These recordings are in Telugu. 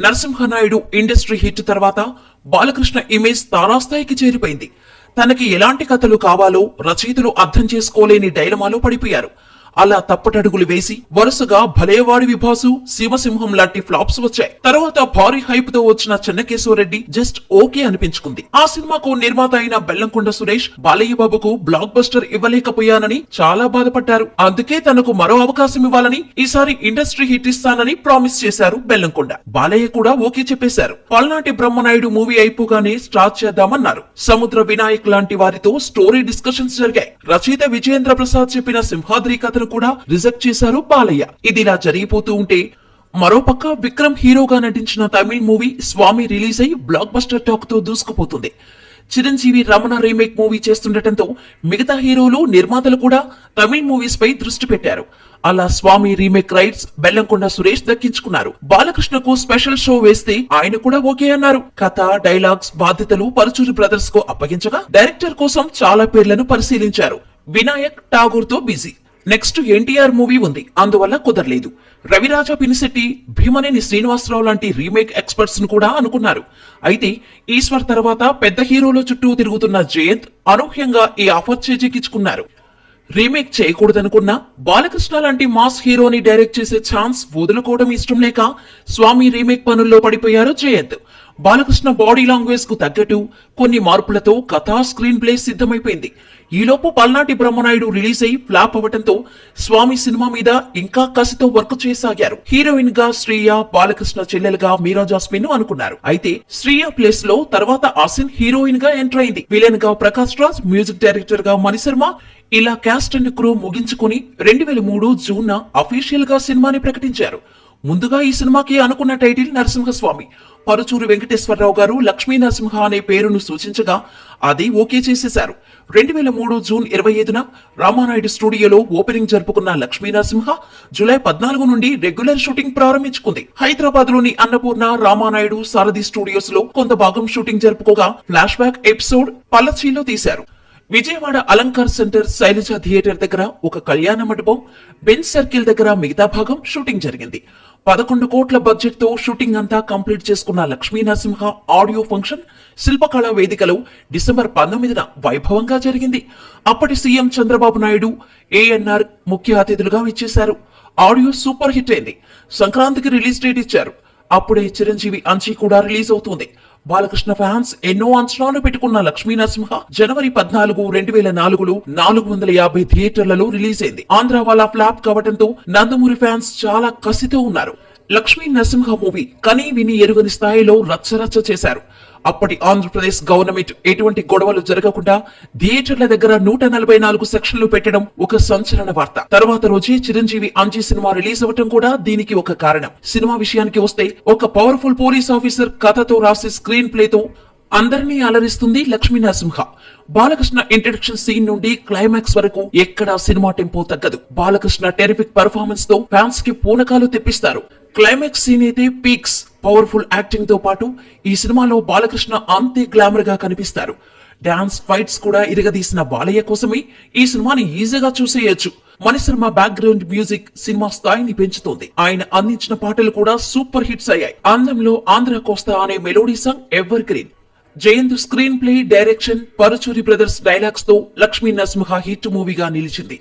నరసింహనాయుడు ఇండస్ట్రీ హిట్ తర్వాత బాలకృష్ణ ఇమేజ్ తారాస్థాయికి చేరిపోయింది. తనకి ఎలాంటి కథలు కావాలో రచయితలు అర్థం చేసుకోలేని డైలమాలో పడిపోయారు. అలా తప్పటడుగులు వేసి వరుసగా భలేవాడి విభాసు, శివసింహం లాంటి ఫ్లాప్స్ వచ్చాయి. తర్వాత భారీ హైప్ తో వచ్చిన చెన్నకేశవరెడ్డి జస్ట్ ఓకే అనిపించుకుంది. ఆ సినిమాకు నిర్మాత అయిన బెల్లంకొండ సురేష్ బాలయ్య బాబుకు బ్లాక్ బస్టర్ ఇవ్వలేకపోయానని చాలా బాధపడ్డారు. అందుకే తనకు మరో అవకాశం ఇవ్వాలని, ఈసారి ఇండస్ట్రీ హిట్ ఇస్తానని ప్రామిస్ చేశారు బెల్లంకొండ. బాలయ్య కూడా ఓకే చెప్పేశారు. పల్నాటి బ్రహ్మనాయుడు మూవీ అయిపోగానే స్టార్ట్ చేద్దామన్నారు. సముద్ర వినాయక్ లాంటి వారితో స్టోరీ డిస్కషన్స్ జరిగాయి. రచయిత విజయేంద్ర ప్రసాద్ చెప్పిన సింహాద్రి కథను కూడా రిజెక్ట్ చేశారు బాలయ్య. ఇదిలా జరిగిపోతూ ఉంటే మరోపక్క విక్రమ్ హీరోగా నటించిన తమిళ మూవీ స్వామి రిలీజ్ అయి బ్లాక్ బస్టర్ టాక్ తో దూసుకుపోతుంది. చిరంజీవి రమణ రీమేక్ మూవీ చేస్తుండటంతో మిగతా హీరోలు, నిర్మాతలు కూడా తమిళ మూవీస్ పై దృష్టి పెట్టారు. అలా స్వామి రీమేక్ రైట్స్ బెల్లంకొండ సురేష్ దక్కించుకున్నారు. బాలకృష్ణకు స్పెషల్ షో వేస్తే ఆయన కూడా ఓకే అన్నారు. కథ, డైలాగ్స్, బాధ్యతలు పరుచూరి బ్రదర్స్ కు అప్పగించగా డైరెక్టర్ కోసం చాలా పేర్లను పరిశీలించారు. వినాయక్ ఠాగూర్ తో బిజీ. నెక్స్ట్ ఎన్టీఆర్ మూవీ ఉంది, అందువల్ల కుదరలేదు. రవిరాజా పినిశెట్టి, భీమనేని శ్రీనివాసరావు లాంటి రీమేక్ ఎక్స్పర్ట్స్ ను కూడా అనుకున్నారు. అయితే ఈశ్వర్ తర్వాత పెద్ద హీరోల చుట్టూ తిరుగుతున్న జయంత్ అనూహ్యంగా ఈ ఆఫర్ చేజిక్కించుకున్నారు. రీమేక్ చేయకూడదనుకున్నా బాలకృష్ణ లాంటి మాస్ హీరోని డైరెక్ట్ చేసే ఛాన్స్ వదులుకోవడం ఇష్టం లేక స్వామి రీమేక్ పనుల్లో పడిపోయారు జయంత్. బాలకృష్ణ బాడీ లాంగ్వేజ్ కు తగ్గట్టు కొన్ని మార్పులతో కథా స్క్రీన్ ప్లే సిద్ధమైపోయింది. ఈలోపు పల్నాటి బ్రహ్మనాయుడు రిలీజ్ అయి ఫ్లాప్ అవడంతో స్వామి సినిమా మీద ఇంకా కసితో వర్క్ చేసాగారు. హీరోయిన్ గా శ్రీయ, బాలకృష్ణ చెల్లెలుగా మీరా జాస్మిన్ అనుకున్నారు. అయితే శ్రీయ ప్లేస్ లో తర్వాత ఆసిన్ హీరోయిన్ గా ఎంటర్ అయింది. విలన్ గా ప్రకాష్ రాజ్, మ్యూజిక్ డైరెక్టర్ గా మణిశర్మ. ఇలా క్యాస్ట్ అండ్ క్రూ ముగించుకుని 2003 జూన్ అఫీషియల్ గా సినిమాని ప్రకటించారు. ముందుగా ఈ సినిమాకి అనుకున్న టైటిల్ నరసింహస్వామి. పరుచూరి వెంకటేశ్వరరావు గారు లక్ష్మీ నరసింహ అనే పేరును సూచించగా అది ఓకే చేసేశారు. 2003 జూన్ 25న రామానాయుడు స్టూడియోలో ఓపెనింగ్ జరుపుకున్న లక్ష్మీ నరసింహ జూలై 14 నుండి రెగ్యులర్ షూటింగ్ ప్రారంభించుకుంది. హైదరాబాద్ లోని అన్నపూర్ణ, రామానాయుడు, సారథి స్టూడియోస్ లో కొంత భాగం షూటింగ్ జరుపుకోగా ఫ్లాష్ బ్యాక్ ఎపిసోడ్ పల్లచీలో తీశారు. విజయవాడ అలంకార్ సెంటర్, శైలజ థియేటర్ దగ్గర ఒక కళ్యాణ మండపం, బెంచ్ సర్కిల్ దగ్గర మిగతా భాగం షూటింగ్ జరిగింది. 11 కోట్ల బడ్జెట్ తో షూటింగ్ అంతా కంప్లీట్ చేసుకున్న లక్ష్మీ నరసింహ ఆడియో ఫంక్షన్ శిల్పకళా వేదికలో డిసెంబర్ 19న వైభవంగా జరిగింది. అప్పటి సీఎం చంద్రబాబు నాయుడు, ఏఎన్ఆర్ ముఖ్య అతిథులుగా ఇచ్చేశారు. ఆడియో సూపర్ హిట్ అయింది. సంక్రాంతికి రిలీజ్ డేట్ ఇచ్చారు. అప్పుడే చిరంజీవి అంచి కూడా రిలీజ్ అవుతుంది. బాలకృష్ణ ఫ్యాన్స్ ఎన్నో అంచనాలు పెట్టుకున్న లక్ష్మీ నరసింహ జనవరి 14, 2004లో 450 థియేటర్లలో రిలీజ్ అయింది. ఆంధ్ర వాళ్ళ ఫ్లాప్ కావడంతో నందమూరి ఫ్యాన్స్ చాలా కసితో ఉన్నారు. లక్ష్మీ నరసింహ మూవీ కనీ విని ఎరుగని స్థాయిలో రచ్చరచ్చ చేశారు. అప్పటి ఆంధ్రప్రదేశ్ గవర్నమెంట్ ఎటువంటి గొడవలు జరగకుండా థియేటర్ల దగ్గర 144 సెక్షన్లు పెట్టడం ఒక సంచలన వార్త. తర్వాత రోజే చిరంజీవి అంజీ సినిమా రిలీజ్ అవ్వటం కూడా దీనికి ఒక కారణం. సినిమా విషయానికి వస్తే ఒక పవర్ఫుల్ పోలీస్ ఆఫీసర్ కథతో రాసే స్క్రీన్ ప్లేతో అందరినీ అలరిస్తుంది లక్ష్మీ నరసింహ. బాలకృష్ణ ఇంట్రడక్షన్ సీన్ నుండి క్లైమాక్స్ వరకు ఎక్కడా సినిమా టెంపో తగ్గదు. బాలకృష్ణ టెరిఫిక్ పర్ఫార్మెన్స్ తో ఫ్యాన్స్ కి పూనకాలు తెప్పిస్తారు. క్లైమాక్స్ సీన్ అయితే పీక్స్. పవర్ఫుల్ యాక్టింగ్ తో పాటు ఈ సినిమాలో బాలకృష్ణ అంతే గ్లామర్ గా కనిపిస్తారు. డాన్స్, ఫైట్స్ కూడా ఇరగదీసిన బాలయ్య కోసమే ఈ సినిమాని ఈజీగా చూసేయొచ్చు. మణిశర్మ బ్యాక్గ్రౌండ్ మ్యూజిక్ సినిమా స్థాయిని పెంచుతుంది. ఆయన అందించిన పాటలు కూడా సూపర్ హిట్స్ అయ్యాయి. అందంలో ఆంధ్ర కోస్తా అనే melody song evergreen. Jayanth screenplay, direction, Paruchuri brothers dialogues తో లక్ష్మీ నరసింహ హిట్ మూవీగా నిలిచింది.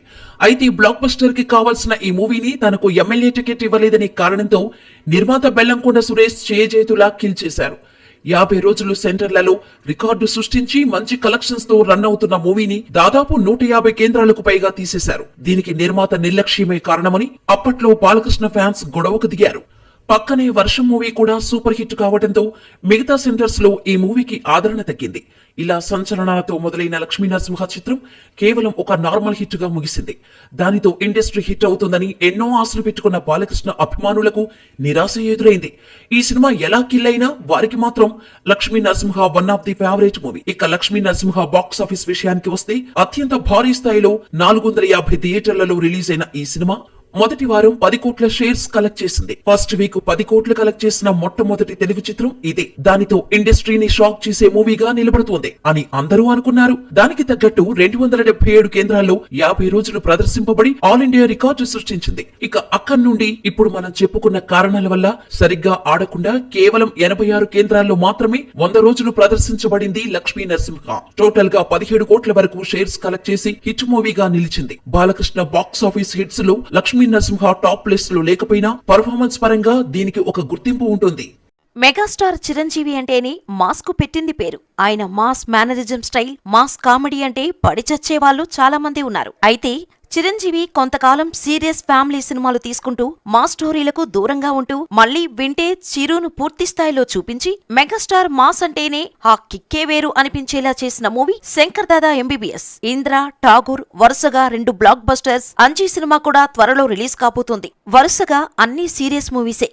అయితే బ్లాక్ బస్టర్ కి కావాల్సిన ఈ మూవీని తనకు ఎమ్మెల్యే టికెట్ ఇవ్వలేదనే కారణంతో నిర్మాత బెల్లంకొండ సురేష్ చేజేతులా కిల్ చేశారు. 50 రోజులు సెంటర్లలో రికార్డు సృష్టించి మంచి కలెక్షన్స్ తో రన్ అవుతున్న మూవీని దాదాపు 150 కేంద్రాలకు పైగా తీసేశారు. దీనికి నిర్మాత నిర్లక్ష్యమే కారణమని అప్పట్లో బాలకృష్ణ ఫ్యాన్స్ గొడవకు దిగారు. పక్కనే వర్షం మూవీ కూడా సూపర్ హిట్ కావడంతో మిగతా సెంటర్స్ లో ఈ మూవీకి ఆదరణ తగ్గింది. ఇలా సంచలనాలతో మొదలైన లక్ష్మీ నరసింహ చిత్రం కేవలం ఒక నార్మల్ హిట్ గా ముగిసింది. దానితో ఇండస్ట్రీ హిట్ అవుతుందని ఎన్నో ఆశలు పెట్టుకున్న బాలకృష్ణ అభిమానులకు నిరాశ ఎదురైంది. ఈ సినిమా ఎలా కిల్ అయినా వారికి మాత్రం Lakshmi Narasimha one of the favourite movie. ఇక లక్ష్మీ నరసింహ బాక్స్ ఆఫీస్ విషయానికి వస్తే అత్యంత భారీ స్థాయిలో 450 థియేటర్లలో రిలీజ్ అయిన ఈ సినిమా మొదటి వారం 10 కోట్ల షేర్స్ కలెక్ట్ చేసింది. ఫస్ట్ వీక్ 10 కోట్లు కలెక్ట్ చేసిన మొట్టమొదటి తెలుగు చిత్రం ఇదే. దానితో ఇండస్ట్రీని షాక్ చేసే మూవీగా నిలబడుతోంది అని అందరూ అనుకున్నారు. దానికి తగ్గట్టు 277 కేంద్రాల్లో 50 రోజులు ప్రదర్శింపబడి ఆల్ ఇండియా రికార్డు సృష్టించింది. ఇక అక్కడి నుండి ఇప్పుడు మనం చెప్పుకున్న కారణాల వల్ల సరిగ్గా ఆడకుండా కేవలం 86 కేంద్రాల్లో మాత్రమే 100 రోజులు ప్రదర్శించబడింది లక్ష్మీ నరసింహ. టోటల్ గా 17 కోట్ల వరకు షేర్స్ కలెక్ట్ చేసి హిట్ మూవీగా నిలిచింది. బాలకృష్ణ బాక్స్ ఆఫీస్ హిట్స్ లో లక్ష్మీ నరసింహ టాప్ లిస్ట్ లో లేకపోయినా పర్ఫార్మెన్స్ పరంగా దీనికి ఒక గుర్తింపు ఉంటుంది. మెగాస్టార్ చిరంజీవి అంటేనే మాస్ కు పెట్టింది పేరు. ఆయన mass mannerism style, mass comedy అంటే పడిచచ్చే వాళ్ళు చాలా మంది ఉన్నారు. అయితే చిరంజీవి కొంతకాలం సీరియస్ ఫ్యామిలీ సినిమాలు తీసుకుంటూ మాస్ స్టోరీలకు దూరంగా ఉంటూ మళ్లీ వింటేజ్ చిరును పూర్తి స్థాయిలో చూపించి మెగాస్టార్ మాస్ అంటేనే ఆ కిక్కే వేరు అనిపించేలా చేసిన మూవీ శంకర్ దాదా ఎంబీబీఎస్. ఇంద్ర, ఠాగూర్ వరుసగా 2 బ్లాక్ బస్టర్స్, అంజీ సినిమా కూడా త్వరలో రిలీజ్ కాబోతోంది. వరుసగా అన్ని సీరియస్ మూవీసే.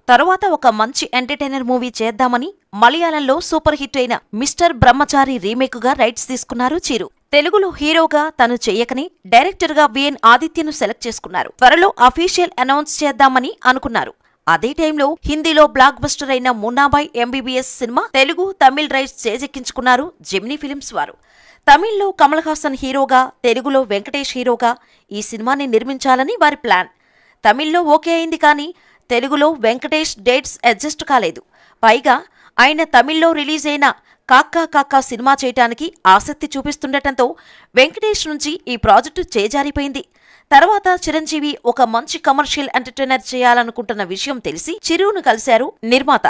తరువాత ఒక మంచి ఎంటర్టైనర్ మూవీ చేద్దామని మలయాళంలో సూపర్ హిట్ అయిన మిస్టర్ బ్రహ్మచారి రీమేక్ గా రైట్స్ తీసుకున్నారు చిరు. తెలుగులో హీరోగా తను చెయ్యకని డైరెక్టర్ గా విఎన్ ఆదిత్యను సెలెక్ట్ చేసుకున్నారు. త్వరలో అఫీషియల్ అనౌన్స్ చేద్దామని అనుకున్నారు. అదే టైంలో హిందీలో బ్లాక్ బస్టర్ అయిన Munnabhai MBBS cinema Telugu, Tamil rights చేజెక్కించుకున్నారు జెమినీ ఫిలిమ్స్ వారు. తమిళ్లో కమల్ హాసన్ హీరోగా, తెలుగులో వెంకటేష్ హీరోగా ఈ సినిమాని నిర్మించాలని వారి ప్లాన్. తమిళ్లో ఓకే అయింది, కానీ తెలుగులో వెంకటేష్ డేట్స్ అడ్జస్ట్ కాలేదు. పైగా ఆయన తమిళ్లో రిలీజ్ అయిన కాక్కా కాక్కా సినిమా చేయటానికి ఆసక్తి చూపిస్తుండటంతో వెంకటేష్ నుంచి ఈ ప్రాజెక్టు చేజారిపోయింది. తర్వాత చిరంజీవి ఒక మంచి కమర్షియల్ ఎంటర్టైనర్ చేయాలనుకుంటున్న విషయం తెలిసి చిరును కలిశారు నిర్మాత.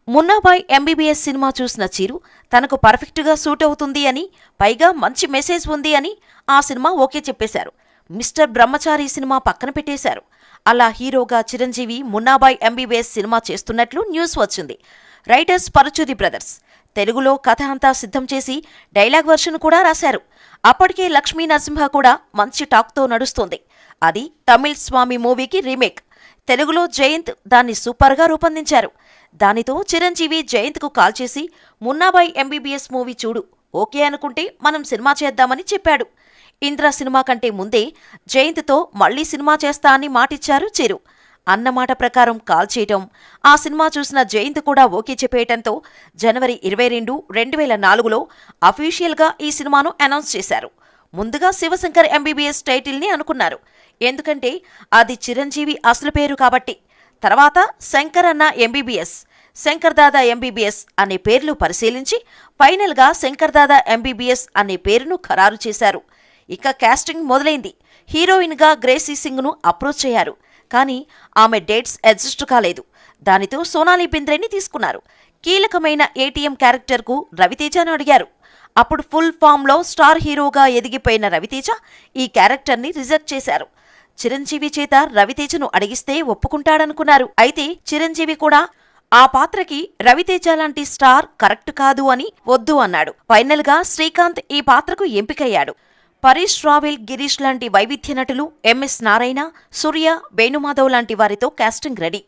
మున్నాబాయ్ ఎంబీబీఎస్ సినిమా చూసిన చిరు తనకు పర్ఫెక్ట్గా సూట్ అవుతుంది అని, పైగా మంచి మెసేజ్ ఉంది అని ఆ సినిమా ఓకే చెప్పేశారు. మిస్టర్ బ్రహ్మచారి సినిమా పక్కన పెట్టేశారు. అలా హీరోగా చిరంజీవి మున్నాబాయ్ ఎంబీబీఎస్ సినిమా చేస్తున్నట్లు న్యూస్ వచ్చింది. రైటర్స్ పరుచూరి బ్రదర్స్ తెలుగులో కథ అంతా సిద్ధం చేసి డైలాగ్ వర్షన్ కూడా రాశారు. అప్పటికే లక్ష్మీ నరసింహ కూడా మంచి టాక్తో నడుస్తోంది. అది తమిళ్ స్వామి మూవీకి రీమేక్. తెలుగులో జయంత్ దాన్ని సూపర్గా రూపొందించారు. దానితో చిరంజీవి జయంత్కు కాల్ చేసి మున్నాబాయ్ ఎంబీబీఎస్ మూవీ చూడు, ఓకే అనుకుంటే మనం సినిమా చేద్దామని చెప్పాడు. ఇంద్ర సినిమా కంటే ముందే జయంత్తో మళ్లీ సినిమా చేస్తా అని మాటిచ్చారు చిరు. అన్నమాట ప్రకారం కాల్ చేయటం, ఆ సినిమా చూసిన జయంత్ కూడా ఓకే చెప్పేయటంతో జనవరి 22, 2004లో అఫీషియల్గా ఈ సినిమాను అనౌన్స్ చేశారు. ముందుగా శివశంకర్ ఎంబీబీఎస్ టైటిల్ని అనుకున్నారు, ఎందుకంటే అది చిరంజీవి అసలు పేరు కాబట్టి. తర్వాత శంకర్ అన్న ఎంబీబీఎస్, శంకర్ దాదా ఎంబీబీఎస్ అనే పేర్లు పరిశీలించి ఫైనల్గా శంకర్ దాదా ఎంబీబీఎస్ అనే పేరును ఖరారు చేశారు. ఇక కాస్టింగ్ మొదలైంది. హీరోయిన్గా గ్రేసీ సింగ్ను అప్రోచ్ అయ్యారు, కానీ ఆమె డేట్స్ అడ్జస్ట్ కాలేదు. దానితో సోనాలి బింద్రేని తీసుకున్నారు. కీలకమైన ఏటీఎం క్యారెక్టర్కు రవితేజను అడిగారు. అప్పుడు ఫుల్ ఫామ్లో స్టార్ హీరోగా ఎదిగిపోయిన రవితేజ ఈ క్యారెక్టర్ని రిజెక్ట్ చేశారు. చిరంజీవి చేత రవితేజను అడిగిస్తే ఒప్పుకుంటాడనుకున్నారు. అయితే చిరంజీవి కూడా ఆ పాత్రకి రవితేజ లాంటి స్టార్ కరెక్ట్ కాదు అని వద్దు అన్నాడు. ఫైనల్గా శ్రీకాంత్ ఈ పాత్రకు ఎంపికయ్యాడు. పరేష్ రావెల్, గిరీష్ లాంటి వైవిధ్య నటులు, ఎంఎస్ నారాయణ, సూర్య, వేణుమాధవ్ లాంటి వారితో కాస్టింగ్ రెడీ.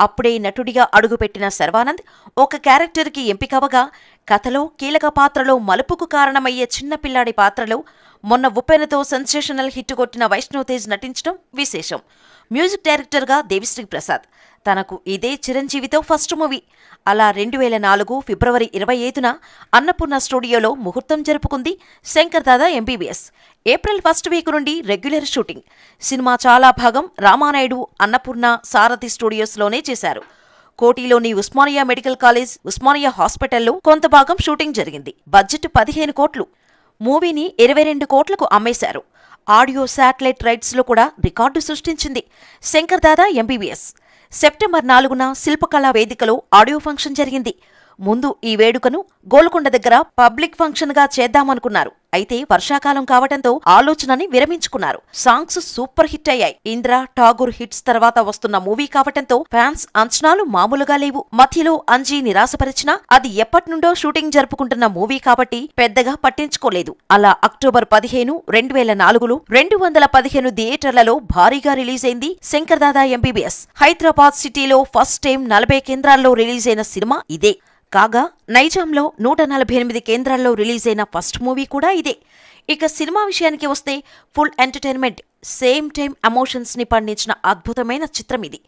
అప్పుడే నటుడిగా అడుగుపెట్టిన శర్వానంద్ ఒక క్యారెక్టర్కి ఎంపికవగా కథలో కీలక పాత్రలో మలుపుకు కారణమయ్యే చిన్నపిల్లాడి పాత్రలో మొన్న ఉప్పెనతో సెన్సేషనల్ హిట్ కొట్టిన వైష్ణవ్ తేజ్ నటించడం విశేషం. మ్యూజిక్ డైరెక్టర్గా దేవిశ్రీ ప్రసాద్. తనకు ఇదే చిరంజీవితో ఫస్ట్ మూవీ. అలా 2004 ఫిబ్రవరి 25న అన్నపూర్ణ స్టూడియోలో ముహూర్తం జరుపుకుంది Shankar Dada MBBS. April first week నుండి రెగ్యులర్ షూటింగ్. సినిమా చాలా భాగం రామానాయుడు, అన్నపూర్ణ, సారథి స్టూడియోస్లోనే చేశారు. కోటిలోని ఉస్మానియా మెడికల్ కాలేజ్, ఉస్మానియా హాస్పిటల్లో కొంత భాగం షూటింగ్ జరిగింది. బడ్జెట్ 15 కోట్లు. మూవీని 22 కోట్లకు అమ్మేశారు. ఆడియో శాటిలైట్ రైట్స్లో కూడా రికార్డు సృష్టించింది శంకర్ దాదా ఎంబీబీఎస్. సెప్టెంబర్ 4న శిల్పకళా వేదికలో ఆడియో ఫంక్షన్ జరిగింది. ముందు ఈ వేడుకను గోల్కొండ దగ్గర పబ్లిక్ ఫంక్షన్గా చేద్దామనుకున్నారు. అయితే వర్షాకాలం కావటంతో ఆలోచనని విరమించుకున్నారు. సాంగ్స్ సూపర్ హిట్ అయ్యాయి. ఇంద్ర, ఠాగూర్ హిట్స్ తర్వాత వస్తున్న మూవీ కావటంతో ఫ్యాన్స్ అంచనాలు మామూలుగా లేవు. మధ్యలో అంజీ నిరాశపరిచినా అది ఎప్పటినుండో షూటింగ్ జరుపుకుంటున్న మూవీ కాబట్టి పెద్దగా పట్టించుకోలేదు. అలా అక్టోబర్ 15, 2004లో 215 థియేటర్లలో భారీగా రిలీజ్ అయింది శంకర్ దాదా ఎంబీబీఎస్. హైదరాబాద్ సిటీలో ఫస్ట్ టైం 40 కేంద్రాల్లో రిలీజ్ అయిన సినిమా ఇదే. కాగా నైజాంలో 148 కేంద్రాల్లో రిలీజ్ అయిన ఫస్ట్ మూవీ కూడా ఇదే. ఇక సినిమా విషయానికి వస్తే full entertainment. Same time emotions ని పండించిన అద్భుతమైన చిత్రం ఇది.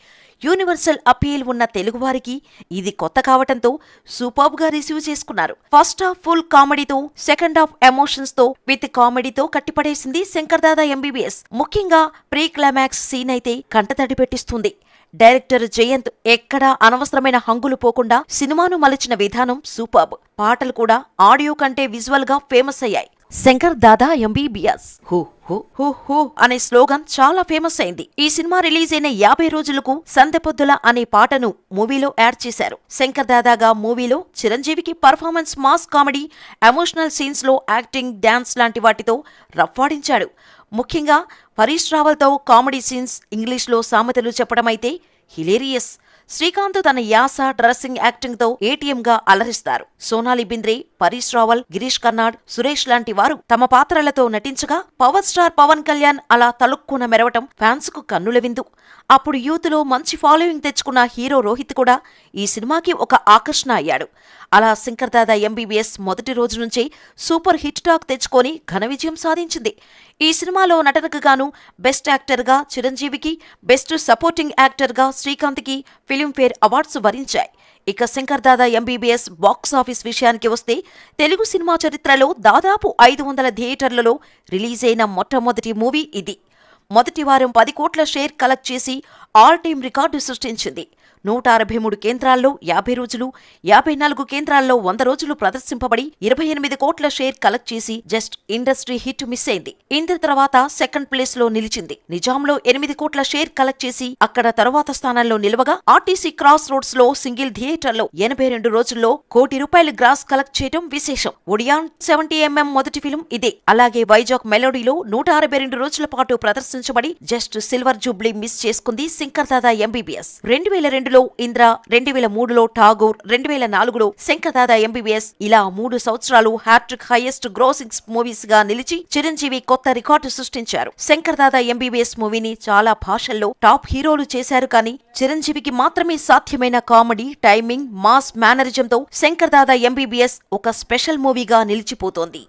యూనివర్సల్ అపీల్ ఉన్న తెలుగువారికి ఇది కొత్త కావటంతో సూపర్బ్ గా రిసీవ్ చేసుకున్నారు. ఫస్ట్ హాఫ్ ఫుల్ కామెడీతో, సెకండ్ హాఫ్ ఎమోషన్స్ తో విత్ కామెడీతో కట్టిపడేసింది శంకర్ దాదా ఎంబీబీఎస్. ముఖ్యంగా ప్రీ క్లైమాక్స్ సీన్ అయితే కంటతడి పెట్టిస్తుంది. డైరెక్టర్ జయంత్ ఎక్కడా అనవసరమైన హంగులు పోకుండా సినిమాను మలిచిన విధానం సూపర్బ్. పాటలు కూడా ఆడియో కంటే విజువల్ గా ఫేమస్ అయ్యాయి. Shankar Dada MBBS who who who who అనే స్లోగన్ చాలా ఫేమస్ అయింది. ఈ సినిమా రిలీజ్ అయిన 50 రోజులకు సందెపొద్దుల అనే పాటను మూవీలో యాడ్ చేశారు. శంకర్ దాదాగా మూవీలో చిరంజీవికి performance, mass comedy, emotional scenes లో యాక్టింగ్, డాన్స్ లాంటి వాటితో రఫ్వాడించాడు. ముఖ్యంగా హరీష్ రావల్తో కామెడీ సీన్స్, ఇంగ్లీష్లో సామెతలు చెప్పడమైతే హిలేరియస్. శ్రీకాంత్ తన యాస, డ్రెస్సింగ్, యాక్టింగ్ తో ఏటీఎం గా అలరిస్తారు. సోనాలి బింద్రే, పరీష్ రావల్, గిరీష్ కర్నాడ్, సురేష్ లాంటి వారు తమ పాత్రలతో నటించగా పవర్ స్టార్ పవన్ కళ్యాణ్ అలా తలుక్కున మెరవటం ఫ్యాన్స్ కు కన్నుల విందు. అప్పుడు యూత్ లో మంచి ఫాలోయింగ్ తెచ్చుకున్న హీరో రోహిత్ కూడా ఈ సినిమాకి ఒక ఆకర్షణ అయ్యాడు. అలా శంకర్ దాదా ఎంబీబీఎస్ మొదటి రోజు నుంచే సూపర్ హిట్ టాక్ తెచ్చుకొని ఘన విజయం సాధించింది. ఈ సినిమాలో నటనకు గాను బెస్ట్ యాక్టర్ గా చిరంజీవికి, బెస్ట్ సపోర్టింగ్ యాక్టర్ గా శ్రీకాంత్ కి ఫిల్మ్ఫేర్ అవార్డ్స్ వరించాయి. ఇక శంకర్ దాదా ఎంబీబీఎస్ బాక్సాఫీస్ విషయానికి వస్తే తెలుగు సినిమా చరిత్రలో దాదాపు 500 థియేటర్లలో రిలీజ్ అయిన మొట్టమొదటి మూవీ ఇది. మొదటి వారం 10 కోట్ల షేర్ కలెక్ట్ చేసి ఆల్ టైమ్ రికార్డు సృష్టించింది. 163 కేంద్రాల్లో 50 రోజులు, 54 కేంద్రాల్లో 100 రోజులు ప్రదర్శింపబడి 28 కోట్ల షేర్ కలెక్ట్ చేసి జస్ట్ ఇండస్ట్రీ హిట్ మిస్ అయింది. ఇంద్ర తర్వాత సెకండ్ ప్లేస్ లో నిలిచింది. నిజాంలో 8 కోట్ల షేర్ కలెక్ట్ చేసి అక్కడ తరువాత స్థానంలో నిలవగా, ఆర్టీసీ క్రాస్ రోడ్స్ లో సింగిల్ థియేటర్ లో 82 రోజుల్లో ₹1 కోటి గ్రాస్ కలెక్ట్ చేయడం విశేషం. ఒడియాన్ 70mm మొదటి ఫిల్మ్ ఇదే. అలాగే వైజాగ్ మెలోడీలో 162 రోజుల పాటు ప్రదర్శించబడి జస్ట్ సిల్వర్ జూబ్లీ మిస్ చేసుకుంది శంకర్ దాదా ఎంబీబీఎస్. 2002లో ఇంద్ర, 2003లో ఠాగూర్, 2004లో శంకర్ దాదా ఎంబీబీఎస్ ఇలా 3 సంవత్సరాలు హ్యాట్రిక్ హైయెస్ట్ గ్రోసింగ్స్ మూవీస్ గా నిలిచి చిరంజీవి కొత్త రికార్డు సృష్టించారు. శంకర్ దాదా ఎంబీబీఎస్ మూవీని చాలా భాషల్లో టాప్ హీరోలు చేశారు, కానీ చిరంజీవికి మాత్రమే సాధ్యమైన comedy, timing, mass మేనరిజంతో Shankar Dada MBBS ఒక స్పెషల్ మూవీగా నిలిచిపోతోంది.